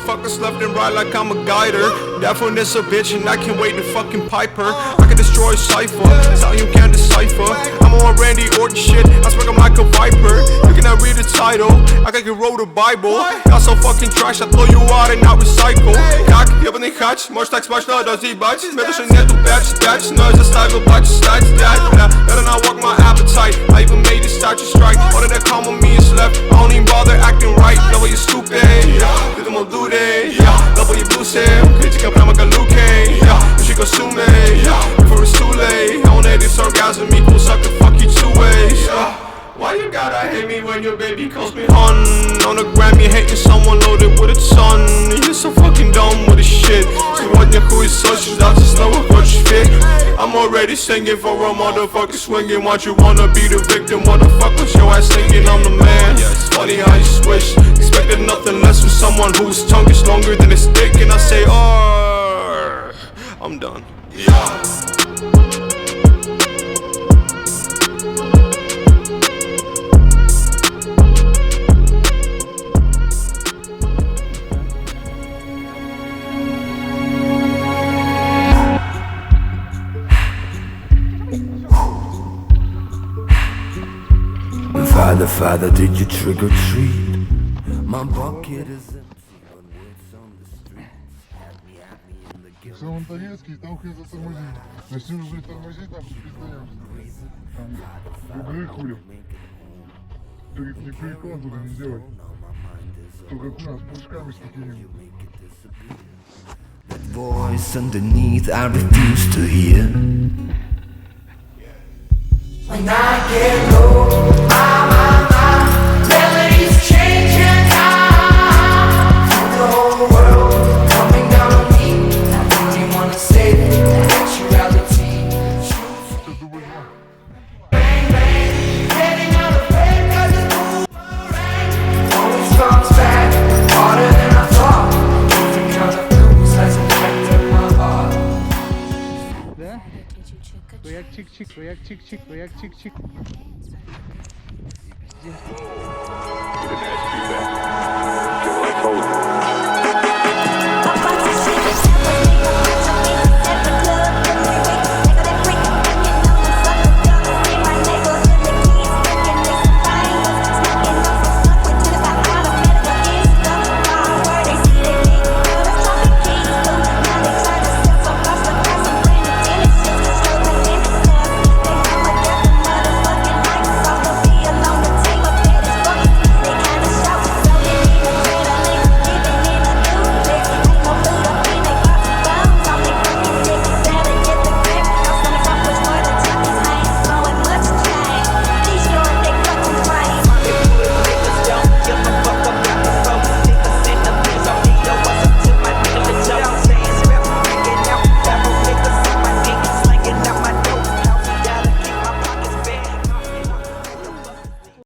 motherfuckers left and right like I'm a guider. That one is a bitch and I can't wait to fucking pipe her. I can destroy a cipher, tell you can't decipher. I'm on Randy Orton shit, I smack him like a viper. You cannot read the title, I can roll the Bible. Y'all so fucking trash, I throw you out and not recycle. Kak, jebany hacz, możesz tak smaczno rozjebać. Zmierzasz się nie tu batch, no jest style, but stats that. Better not walk my appetite, I even made it start to strike. All of that calm on me is left, I don't even bother acting right. Double you stupid, ty to mo dude, double you blue sam. Krytyka prama galuke, you should go sue me, before it's too late. I don't this orgasm equals sucker, fuck you two ways. Why you gotta hate me when your baby calls me hon? On the gram you hating someone loaded with a ton. You're so fucking dumb with this shit. Сегодня хуй сочишь, да ты снова хочешь фиг. I'm already singing for a motherfucker swinging. Why you wanna be the victim? Motherfuckers, your ass thinking I'm the man. It's funny how you switch. Expected nothing less from someone whose tongue is longer than his dick. And I say, oh, I'm done. Father, did you trick or treat? My bucket is empty, but what's on the street? Have me in the guilt. Все, вон Торецкий, там хай затормозим. Начнем уже тормозить, там пиздаемся. Там бугры хули. Перед не прикол туда не делать. Только у нас прыжками с такими. That voice underneath I refuse to hear. When I get low, my memories change and I feel the whole world coming down on me. I really wanna save it, actuality. Bang, bang, getting out of bed 'cause it's boomerang. Always comes back, harder than I thought. Different kind of blues has affected my heart. Як чик-чик, як чик-чик, як чик-чик. Didn't ask you that. Feel like holding.